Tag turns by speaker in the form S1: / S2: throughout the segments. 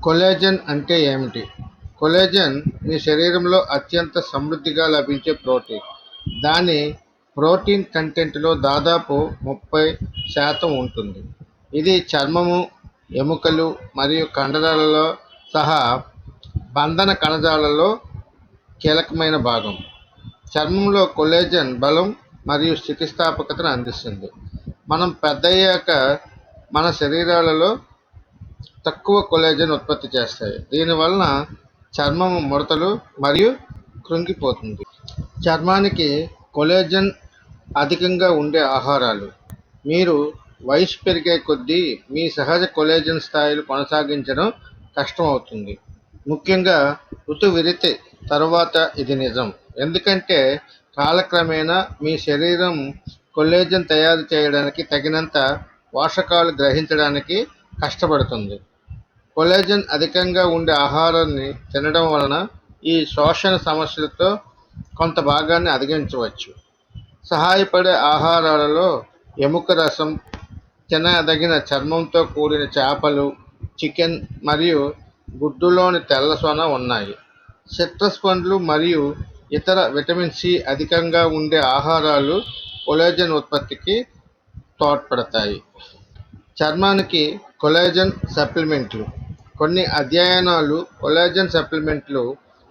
S1: Collagen అంటే ఏమిటి? Collagen మీ శరీరంలో అత్యంత సమృద్ధిగా లభించే ప్రోటీన్. దాని ప్రోటీన్ కంటెంట్లో దాదాపు 30% ఉంటుంది. ఇది చర్మము, ఎముకలు మరియు కండరాలతో సహా బంధన కణజాలాలలో కీలకమైన భాగం. చర్మంలో కొల్లాజెన్ బలం మరియు స్థితిస్థాపకతను అందిస్తుంది. మనం పెద్దయ్యాక మన శరీరాలలో తక్కువ కొల్లాజెన్ ఉత్పత్తి చేస్తాయి. దీనివలన చర్మం ముడతలు మరియు కృంగిపోతుంది. చర్మానికి కొల్లాజెన్ అధికంగా ఉండే ఆహారాలు. మీరు వయసు పెరిగే కొద్దీ మీ సహజ కొల్లాజెన్ స్థాయిలు కొనసాగించడం కష్టమవుతుంది. ముఖ్యంగా ఋతువిరతి తరువాత ఇది నిజం. ఎందుకంటే కాలక్రమేణా మీ శరీరం కొల్లాజెన్ తయారు చేయడానికి తగినంత పోషకాలు గ్రహించడానికి కష్టపడుతుంది. కొల్లాజెన్ అధికంగా ఉండే ఆహారాన్ని తినడం వలన ఈ శోషణ సమస్యలతో కొంత భాగాన్ని అధిగమించవచ్చు. సహాయపడే ఆహారాలలో ఎముక రసం, తినదగిన చర్మంతో కూడిన చేపలు, చికెన్ మరియు గుడ్డులోని తెల్ల సొన ఉన్నాయి. సిట్రస్ పండ్లు మరియు ఇతర విటమిన్ సి అధికంగా ఉండే ఆహారాలు కొల్లాజెన్ ఉత్పత్తికి తోడ్పడతాయి. చర్మానికి కొల్లాజెన్ సప్లిమెంట్లు. కొన్ని అధ్యయనాలు కొల్లాజెన్ సప్లిమెంట్లు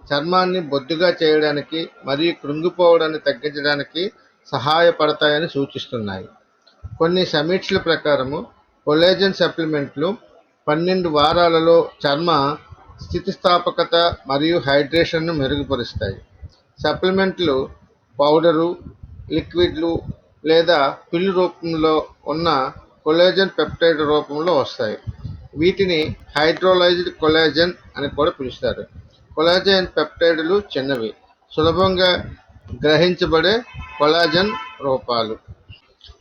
S1: చర్మాన్ని బొద్దుగా చేయడానికి మరియు కృంగిపోవడాన్ని తగ్గించడానికి సహాయపడతాయని సూచిస్తున్నాయి. కొన్ని సమీక్షల ప్రకారం కొల్లాజెన్ సప్లిమెంట్లు 12 వారాలలో చర్మ స్థితిస్థాపకత మరియు హైడ్రేషన్ను మెరుగుపరుస్తాయి. సప్లిమెంట్లు పౌడరు, లిక్విడ్లు లేదా పిల్లు రూపంలో ఉన్న కొల్లాజెన్ పెప్టైడ్ రూపంలో వస్తాయి. వీటిని హైడ్రోలైజ్డ్ కొల్లాజెన్ అని కూడా పిలుస్తారు. కొల్లాజెన్ పెప్టైడ్లు చిన్నవి, సులభంగా గ్రహించబడే కొల్లాజెన్ రూపాలు.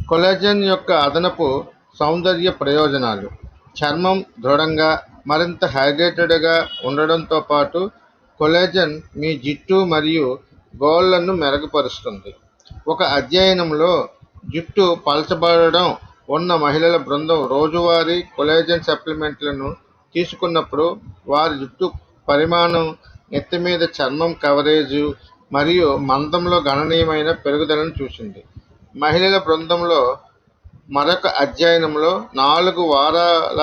S1: కొల్లాజెన్ యొక్క అదనపు సౌందర్య ప్రయోజనాలు. చర్మం దృఢంగా, మరింత హైడ్రేటెడ్గా ఉండడంతో పాటు కొల్లాజెన్ మీ జుట్టు మరియు గోళ్లను మెరుగుపరుస్తుంది. ఒక అధ్యయనంలో జుట్టు పలచబడడం ఉన్న మహిళల బృందం రోజువారీ కొల్లాజెన్ సప్లిమెంట్లను తీసుకున్నప్పుడు వారి జుట్టు పరిమాణం, నెత్తిమీద చర్మం కవరేజ్ మరియు మందంలో గణనీయమైన పెరుగుదలను చూసింది. మహిళల బృందంలో మరొక అధ్యయనంలో 4 వారాల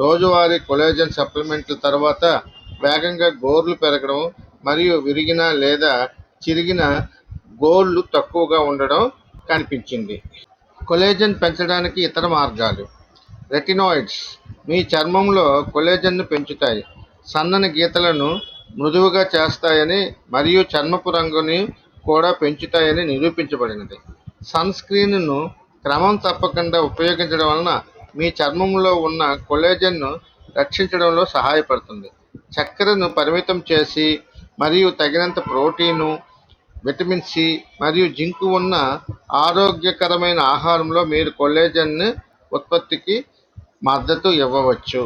S1: రోజువారీ కొల్లాజెన్ సప్లిమెంట్ల తర్వాత వేగంగా గోర్లు పెరగడం మరియు విరిగిన లేదా చిరిగిన గోళ్లు తక్కువగా ఉండడం కనిపించింది. కొల్లాజెన్ పెంచడానికి ఇతర మార్గాలు. రెటినాయిడ్స్ మీ చర్మంలో కొల్లాజెన్ను పెంచుతాయి, సన్నని గీతలను మృదువుగా చేస్తాయని మరియు చర్మపు రంగుని కూడా పెంచుతాయని నిరూపించబడినది. సన్ స్క్రీన్ను క్రమం తప్పకుండా ఉపయోగించడం వలన మీ చర్మంలో ఉన్న కొల్లాజెన్ను రక్షించడంలో సహాయపడుతుంది. చక్కెరను పరిమితం చేసి మరియు తగినంత ప్రోటీను, విటమిన్ సి మరియు జింక్ ఉన్న ఆరోగ్యకరమైన ఆహారంలో మీరు కొల్లాజెన్ ఉత్పత్తికి మద్దతు ఇవ్వవచ్చు.